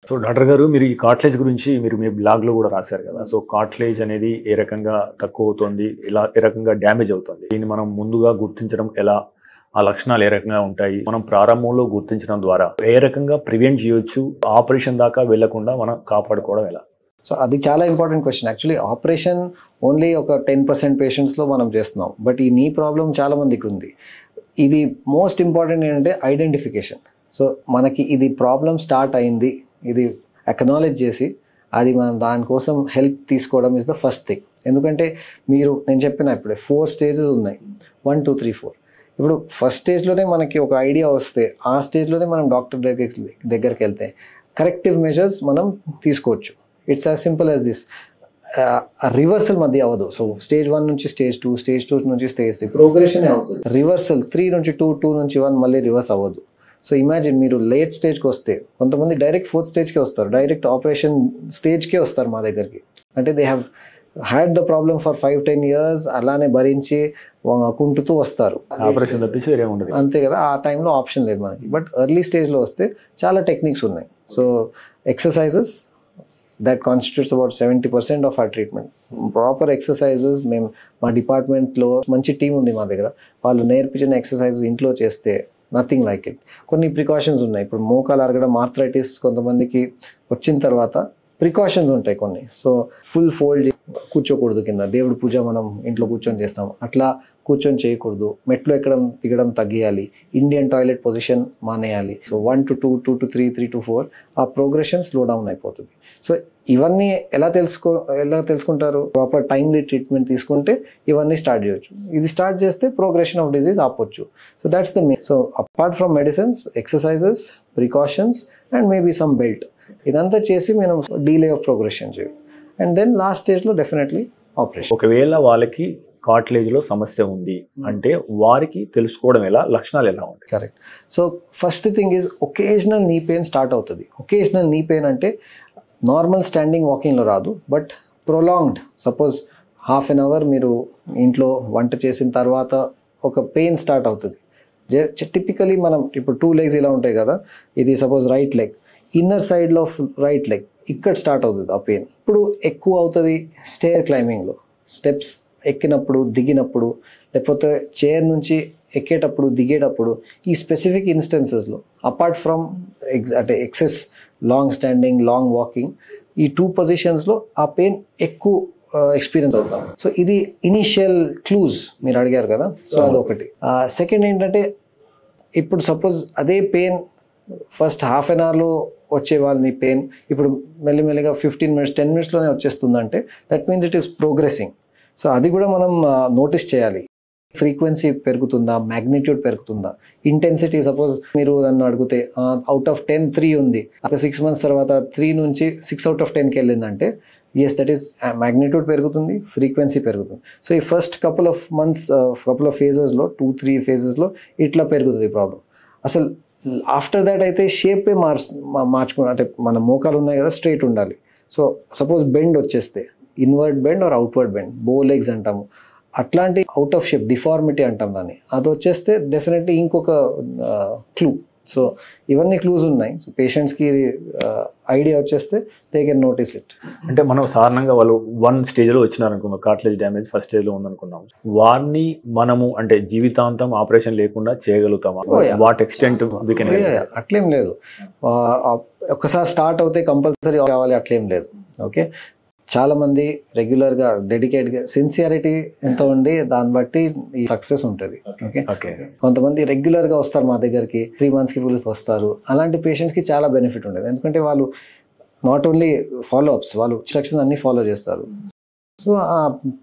So doctor గారు మీరు ఈ కార్ట్లేజ్ గురించి మీరు మీ బ్లాగ్లో కూడా రాశారు కదా. సో కార్ట్లేజ్ అనేది ఏ రకంగా తక్కువ అవుతుంది, ఇలా ఏ రకంగా డ్యామేజ్ అవుతుంది, దీన్ని మనం ముందుగా గుర్తించడం ఎలా, ఆ లక్షణాలు ఏ రకంగా ఉంటాయి, మనం ప్రారంభంలో గుర్తించడం ద్వారా ఏ రకంగా ప్రివెంట్ చేయొచ్చు, ఆపరేషన్ దాకా వెళ్లకుండా మనం కాపాడుకోవడం ఎలా? సో అది చాలా important question. Actually operation only ఒక 10% పేషెంట్స్లో మనం చేస్తున్నాం, బట్ ఈ నీ ప్రాబ్లం చాలా మందికి ఉంది. ఇది మోస్ట్ ఇంపార్టెంట్ ఏంటంటే ఐడెంటిఫికేషన్. సో మనకి ఇది ప్రాబ్లం స్టార్ట్ అయింది, ఇది అక్నాలెడ్జ్ చేసి అది మనం దానికోసం హెల్ప్ తీసుకోవడం ఇస్ ద ఫస్ట్ థింగ్. ఎందుకంటే నేను చెప్పిన ఇప్పుడే 4 స్టేజెస్ ఉన్నాయి, 1, 2, 3, 4. ఇప్పుడు ఫస్ట్ స్టేజ్లోనే మనకి ఒక ఐడియా వస్తే ఆ స్టేజ్లోనే మనం డాక్టర్ దగ్గరికి వెళ్తే కరెక్టివ్ మెజర్స్ మనం తీసుకోవచ్చు. It's as simple as this. Reversal మధ్య అవ్వదు. సో స్టేజ్ 1 నుంచి స్టేజ్ 2, స్టేజ్ 2 నుంచి స్టేజ్ 3 ప్రోగ్రెషన్ అవుతుంది. రివర్సల్ 3 నుంచి 2, 2 నుంచి 1 మళ్ళీ రివర్స్ అవ్వదు. సో ఇమాజిన్ మీరు లేట్ స్టేజ్కి వస్తే, కొంతమంది డైరెక్ట్ 4th స్టేజ్కే వస్తారు, డైరెక్ట్ ఆపరేషన్ స్టేజ్కే వస్తారు మా దగ్గరికి. అంటే they have had the problem for 5-10 years, అలానే భరించి కుంటుతూ వస్తారు. ఆపరేషన్ తప్పించి వేరే ఉండదు, అంతే కదా. ఆ టైంలో ఆప్షన్ లేదు మనకి. బట్ ఎర్లీ స్టేజ్లో వస్తే చాలా టెక్నిక్స్ ఉన్నాయి. So exercises that constitutes about 70% of our treatment. Proper exercises మా డిపార్ట్మెంట్లో మంచి టీం ఉంది మా దగ్గర. వాళ్ళు నేర్పించిన ఎక్సర్సైజెస్ ఇంట్లో చేస్తే నథింగ్ లైక్ ఇట్. కొన్ని ప్రికాషన్స్ ఉన్నాయి. ఇప్పుడు మోకాలు అరగడం, ఆర్థరైటిస్ కొంతమందికి వచ్చిన తర్వాత ప్రికాషన్స్ ఉంటాయి కొన్ని. సో ఫుల్ ఫోల్డ్ కూర్చోకూడదు కింద. దేవుడి పూజ మనం ఇంట్లో కూర్చొని చేస్తాం, అట్లా కూర్చొని చేయకూడదు. మెట్లు ఎక్కడం దిగడం తగ్గియాలి. ఇండియన్ టాయిలెట్ పొజిషన్ మానేయాలి. సో 1 to 2, 2 to 3, 3 to 4 ఆ ప్రోగ్రెషన్ స్లో డౌన్ అయిపోతుంది. సో ఇవన్నీ ఎలా తెలుసుకుంటారు? ప్రాపర్ టైమ్లీ ట్రీట్మెంట్ తీసుకుంటే ఇవన్నీ స్టార్ట్ చేయొచ్చు. ఇది స్టార్ట్ చేస్తే ప్రోగ్రెషన్ ఆఫ్ డిజీజ్ ఆపొచ్చు. So that's the main. So apart from medicines, exercises, precautions and maybe some belt, ఇదంతా చేసి మనం డీలే ఆఫ్ ప్రోగ్రెషన్ చేయాలి. అండ్ దెన్ లాస్ట్ స్టేజ్లో డెఫినెట్లీ ఆపరేషన్. ఒకవేళ వాళ్ళకి కార్ట్లేజ్లో సమస్య ఉంది అంటే వారికి తెలుసుకోవడం ఎలా, లక్షణాలు ఎలా ఉంటాయి? Correct. So first thing is occasional knee pain start అవుతుంది. ఒకేజనల్ నీ పెయిన్ అంటే నార్మల్ స్టాండింగ్ వాకింగ్లో రాదు, but prolonged, suppose ½ an hour మీరు ఇంట్లో వంట చేసిన తర్వాత ఒక పెయిన్ స్టార్ట్ అవుతుంది. టిపికలీ మనం ఇప్పుడు 2 legs ఇలా ఉంటాయి కదా, ఇది సపోజ్ రైట్ లెగ్, ఇన్నర్ సైడ్లో రైట్ లెగ్ ఇక్కడ స్టార్ట్ అవుతుంది ఆ పెయిన్. ఇప్పుడు ఎక్కువ అవుతుంది స్టేర్ క్లైంబింగ్లో, స్టెప్స్ ఎక్కినప్పుడు, దిగినప్పుడు, లేకపోతే చైర్ నుంచి ఎక్కేటప్పుడు, దిగేటప్పుడు. ఈ స్పెసిఫిక్ ఇన్స్టెన్సెస్లో అపార్ట్ ఫ్రమ్ అంటే excess long standing, long walking, ఈ 2 పొజిషన్స్లో ఆ పెయిన్ ఎక్కువ ఎక్స్పీరియన్స్ అవుతాం. సో ఇది ఇనిషియల్ క్లూజ్ మీరు అడిగారు కదా. సో అదొకటి. సెకండ్ ఏంటంటే, ఇప్పుడు సపోజ్ అదే పెయిన్ ఫస్ట్ ½ an hourలో వచ్చే వాళ్ళని పెయిన్ ఇప్పుడు మెల్లిమెల్లిగా 15 minutes, 10 minutesలోనే వచ్చేస్తుందంటే that means it is progressing. So అది కూడా మనం నోటీస్ చేయాలి. ఫ్రీక్వెన్సీ పెరుగుతుందా, మ్యాగ్నిట్యూడ్ పెరుగుతుందా, ఇంటెన్సిటీ. సపోజ్ మీరు నన్ను అడిగితే అవుట్ ఆఫ్ 10 3 ఉంది, ఒక 6 months తర్వాత 3 నుంచి 6 out of 10కి వెళ్ళిందంటే ఎస్, దట్ ఈస్ మ్యాగ్నిట్యూడ్ పెరుగుతుంది, ఫ్రీక్వెన్సీ పెరుగుతుంది. సో ఈ first couple of months, couple of ఫేజెస్లో, 2-3 phases ఇట్లా పెరుగుతుంది ప్రాబ్లం. అసలు ఆఫ్టర్ దాట్ అయితే షేపే మార్చుకుని, అంటే మన మోకాలు ఉన్నాయి కదా స్ట్రైట్ ఉండాలి. సో సపోజ్ బెండ్ వచ్చేస్తే, inward bend or outward bend, bow legs అంటాము, అట్లాంటి అవుట్ ఆఫ్ షేప్, డిఫార్మిటీ అంటాం దాన్ని, అది వచ్చేస్తే డెఫినెట్లీ ఇంకొక క్లూ. సో ఇవన్నీ క్లూస్ ఉన్నాయి. సో పేషెంట్స్కి ఐడియా వచ్చేస్తే దే కెన్ నోటీస్ ఇట్. అంటే మనం సాధారణంగా వాళ్ళు 1 స్టేజ్లో వచ్చినారనుకున్నాం, కార్ట్లేజ్ డ్యామేజ్ ఫస్ట్ స్టేజ్లో ఉందనుకున్నాం, వారిని మనము అంటే జీవితాంతం ఆపరేషన్ లేకుండా చేయగలుగుతామా? What extent? అట్లేం లేదు. ఒక్కసారి స్టార్ట్ అవుతే కంపల్సరీ కావాలి అట్లేం లేదు. ఓకే, చాలామంది రెగ్యులర్గా, డెడికేట్గా, సిన్సియారిటీ ఎంత ఉంది దాన్ని బట్టి ఈ సక్సెస్ ఉంటుంది. ఓకే, కొంతమంది రెగ్యులర్గా వస్తారు మా దగ్గరికి, 3 monthsకి ఫుల్ వస్తారు. అలాంటి పేషెంట్స్కి చాలా బెనిఫిట్ ఉంటుంది. ఎందుకంటే వాళ్ళు నాట్ ఓన్లీ ఫాలో అప్స్, వాళ్ళు ఇన్స్ట్రక్షన్స్ అన్నీ ఫాలో చేస్తారు. సో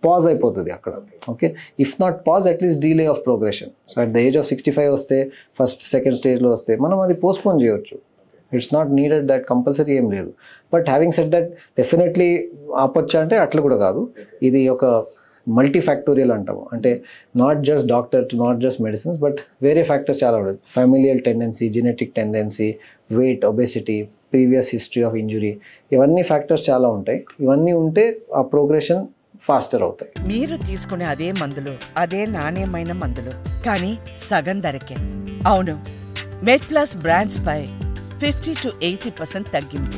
పాజ్ అయిపోతుంది అక్కడ. Okay, if not pause, at least delay of progression. So at the age of 65 వస్తే, ఫస్ట్ సెకండ్ స్టేజ్లో వస్తే మనం అది పోస్ట్పోన్ చేయొచ్చు. It's not needed that compulsory ఏం లేదు. But having said that definitely ఆపొచ్చా అంటే అట్లా కూడా కాదు. ఇది ఒక మల్టీఫ్యాక్టోరియల్ అంటాము. అంటే not just doctor, not just medicines, but వేరే ఫ్యాక్టర్స్ చాలా ఉంటుంది. Familial tendency, genetic tendency, weight, obesity, previous history of injury, ఇవన్నీ ఫ్యాక్టర్స్ చాలా ఉంటాయి. ఇవన్నీ ఉంటే ఆ ప్రోగ్రెషన్ ఫాస్టర్ అవుతాయి. మీరు తీసుకునే అదే మందులు, అదే నాణ్యమైన మందులు, కానీ సగం ధరకే. అవును, మెడ్ ప్లస్ బ్రాండ్స్ పై 50 to 80% తగ్గింపు.